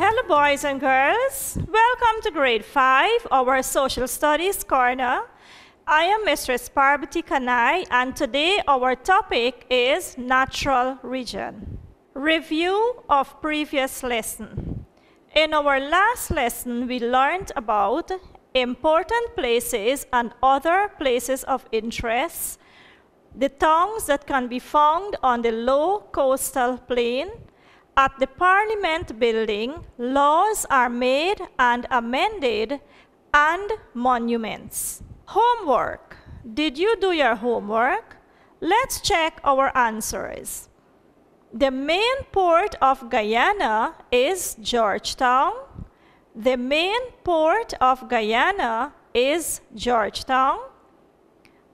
Hello boys and girls, welcome to grade 5, our social studies corner. I am Mistress Parvati Kanai and today our topic is natural region. Review of previous lesson. In our last lesson we learned about important places and other places of interest, the towns that can be found on the low coastal plain. At the Parliament building, laws are made and amended, and monuments. Homework. Did you do your homework? Let's check our answers. The main port of Guyana is Georgetown. The main port of Guyana is Georgetown.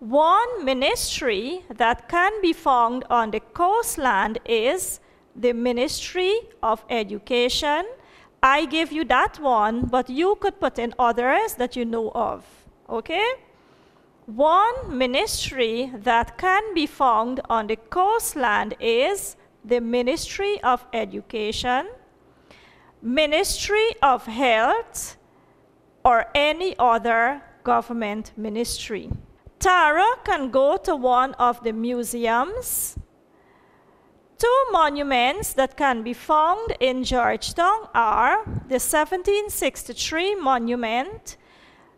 One ministry that can be found on the coastland is the Ministry of Education. I give you that one, but you could put in others that you know of, okay? One ministry that can be found on the coastland is the Ministry of Education, Ministry of Health, or any other government ministry. Tara can go to one of the museums. Two monuments that can be found in Georgetown are the 1763 monument,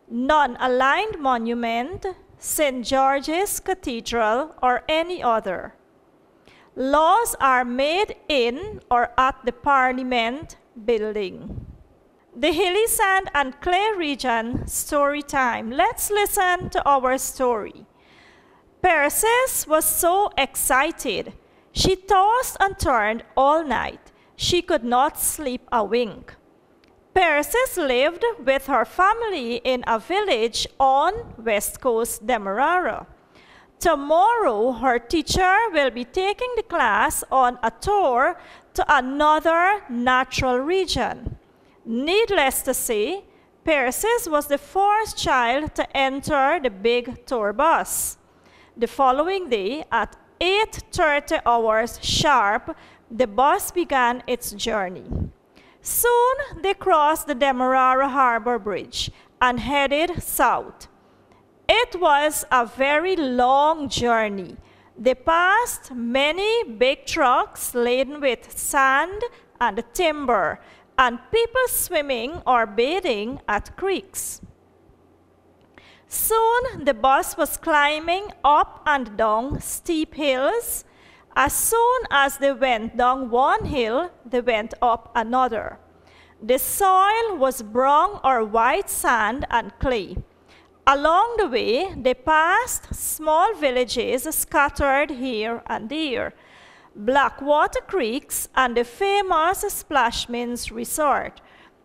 non-aligned monument, St. George's Cathedral, or any other. Laws are made in or at the Parliament building. The Hilly Sand and Clay region story time. Let's listen to our story. Persis was so excited. She tossed and turned all night. She could not sleep a wink. Persis lived with her family in a village on West Coast Demerara. Tomorrow, her teacher will be taking the class on a tour to another natural region. Needless to say, Persis was the first child to enter the big tour bus. The following day, at 8:30 hours sharp, the bus began its journey. Soon they crossed the Demerara Harbor Bridge and headed south. It was a very long journey. They passed many big trucks laden with sand and timber, and people swimming or bathing at creeks. Soon the bus was climbing up and down steep hills. As soon as they went down one hill, they went up another. The soil was brown or white sand and clay. Along the way, they passed small villages scattered here and there, Blackwater creeks, and the famous Splashman's Resort.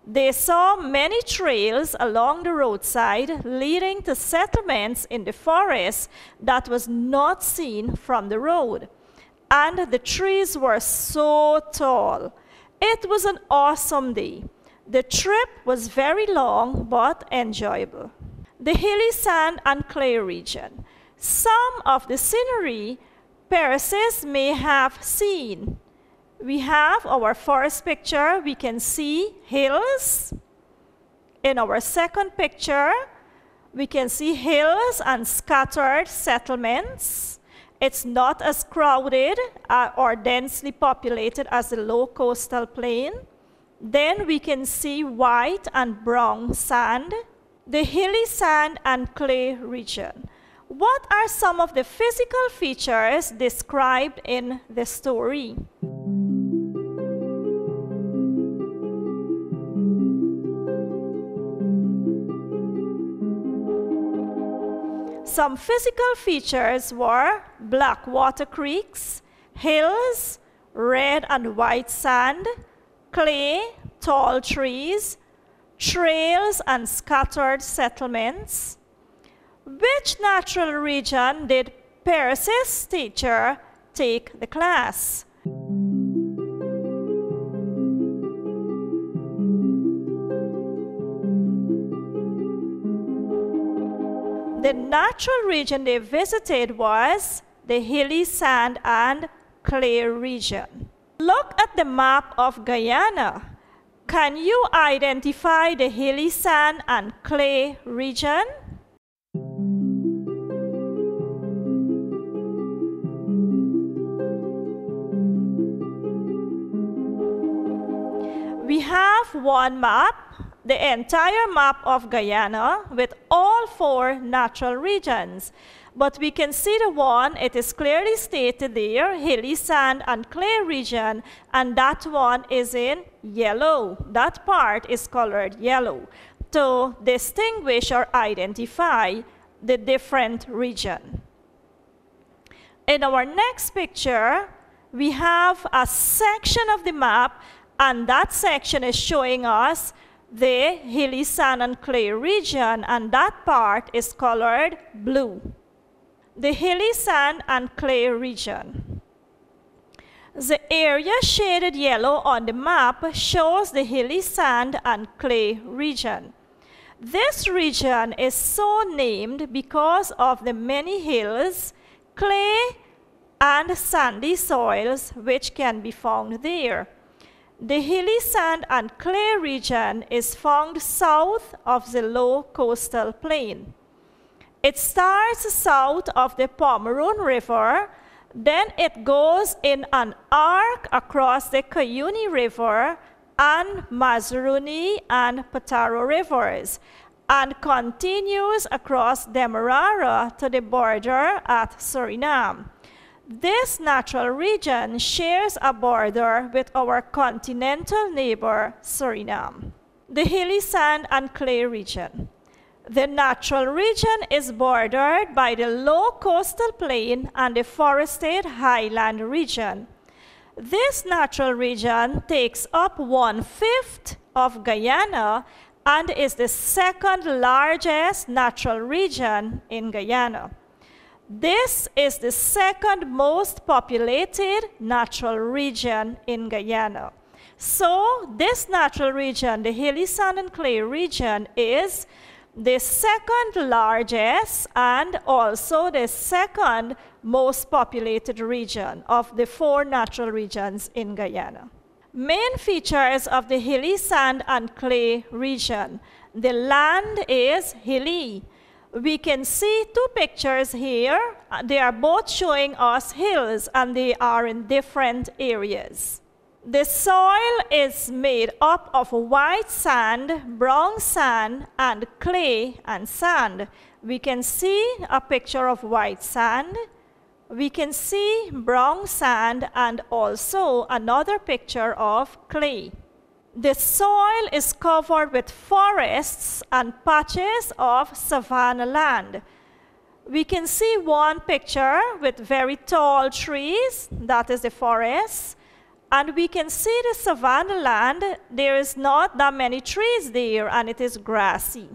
They saw many trails along the roadside leading to settlements in the forest that was not seen from the road. And the trees were so tall. It was an awesome day. The trip was very long but enjoyable. The Hilly Sand and Clay region. Some of the scenery Persis may have seen. We have our first picture, we can see hills. In our second picture, we can see hills and scattered settlements. It's not as crowded or densely populated as the low coastal plain. Then we can see white and brown sand. The Hilly Sand and Clay region. What are some of the physical features described in the story? some physical features were black water creeks, hills, red and white sand, clay, tall trees, trails and scattered settlements. Which natural region did Paris's teacher take the class? The natural region they visited was the hilly sand and clay region. Look at the map of Guyana. Can you identify the hilly sand and clay region? We have one map, the entire map of Guyana with all 4 natural regions. But we can see the one, it is clearly stated there, hilly sand and clay region, and that one is in yellow. That part is colored yellow to distinguish or identify the different region. In our next picture, we have a section of the map, and that section is showing us the hilly sand and clay region, and that part is colored blue. The hilly sand and clay region. The area shaded yellow on the map shows the hilly sand and clay region. This region is so named because of the many hills, clay, and sandy soils which can be found there. The hilly sand and clay region is found south of the low coastal plain. It starts south of the Pomeroon River, then it goes in an arc across the Cuyuni River and Mazaruni and Pataro rivers, and continues across Demerara to the border at Suriname. This natural region shares a border with our continental neighbor, Suriname. The hilly sand and clay region. The natural region is bordered by the low coastal plain and the forested highland region. This natural region takes up 1/5 of Guyana and is the second largest natural region in Guyana. This is the second most populated natural region in Guyana. So this natural region, the hilly sand and clay region, is the second largest and also the second most populated region of the 4 natural regions in Guyana. Main features of the hilly sand and clay region. The land is hilly. We can see 2 pictures here. They are both showing us hills, and they are in different areas. The soil is made up of white sand, brown sand, and clay and sand. We can see a picture of white sand. We can see brown sand and also another picture of clay. The soil is covered with forests and patches of savanna land. We can see one picture with very tall trees, that is the forest. And we can see the savanna land, there is not that many trees there and it is grassy.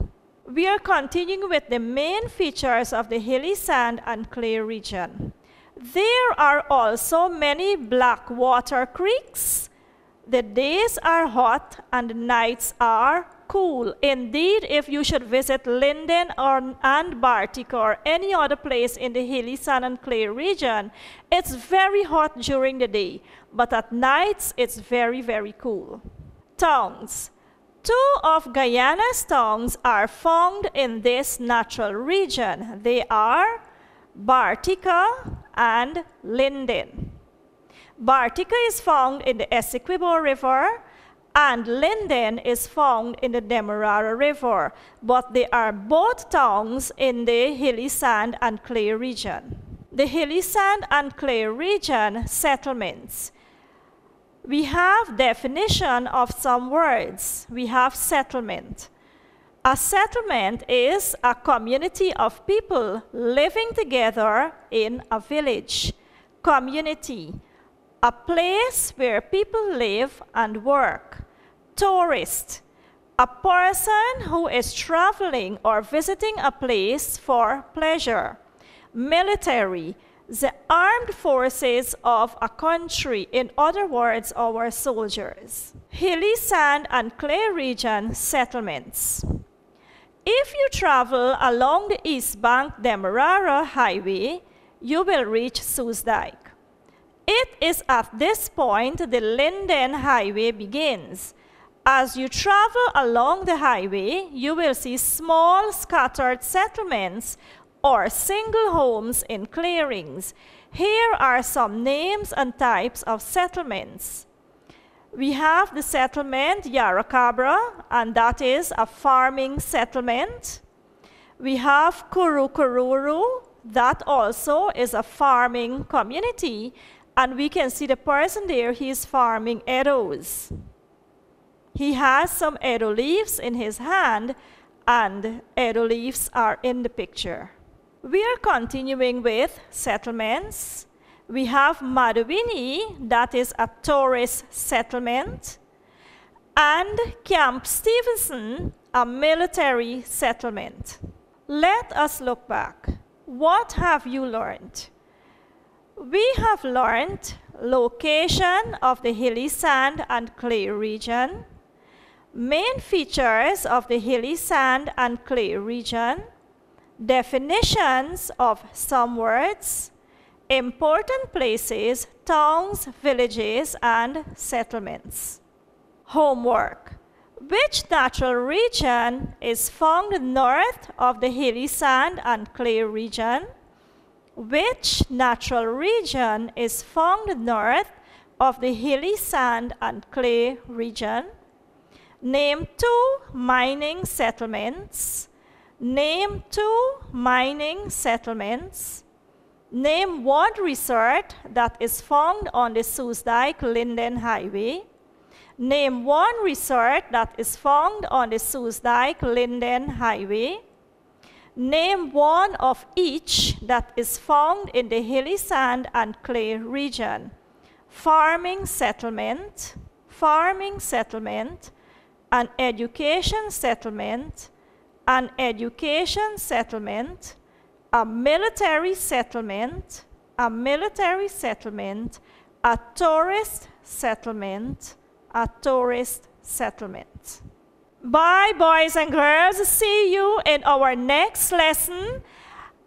We are continuing with the main features of the hilly sand and clay region. There are also many black water creeks. The days are hot and the nights are cool. Indeed, if you should visit Linden and Bartica or any other place in the hilly sand and clay region, it's very hot during the day, but at nights it's very, very cool. Towns. 2 of Guyana's towns are found in this natural region. They are Bartica and Linden. Bartica is found in the Essequibo River, and Linden is found in the Demerara River, but they are both towns in the hilly sand and clay region. The hilly sand and clay region settlements. We have definition of some words. We have settlement. A settlement is a community of people living together in a village. Community, a place where people live and work. Tourist, a person who is traveling or visiting a place for pleasure. Military, the armed forces of a country, in other words, our soldiers. Hilly sand and clay region settlements. If you travel along the East Bank Demerara Highway, you will reach Soesdijk. It is at this point the Linden Highway begins. As you travel along the highway, you will see small scattered settlements or single homes in clearings. Here are some names and types of settlements. We have the settlement Yarracabra, and that is a farming settlement. We have Kurukururu, that also is a farming community, and we can see the person there, he is farming eddos. He has some eddo leaves in his hand, and eddo leaves are in the picture. We are continuing with settlements. We have Madawini, that is a tourist settlement, and Camp Stevenson, a military settlement. Let us look back. What have you learned? We have learned location of the hilly sand and clay region, main features of the hilly sand and clay region, definitions of some words, important places, towns, villages, and settlements. Homework. Which natural region is found north of the hilly sand and clay region? Which natural region is found north of the hilly sand and clay region? Name 2 mining settlements. Name 2 mining settlements. Name 1 resort that is found on the Soesdijk-Linden Highway. Name 1 resort that is found on the Soesdijk-Linden Highway. Name 1 of each that is found in the hilly sand and clay region. Farming settlement, an education settlement, an education settlement, a military settlement, a military settlement, a tourist settlement, a tourist settlement. Bye, boys and girls. See you in our next lesson.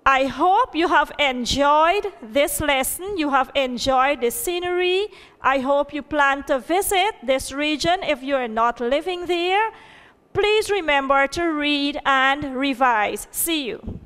I hope you have enjoyed this lesson. You have enjoyed the scenery. I hope you plan to visit this region if you are not living there. Please remember to read and revise. See you.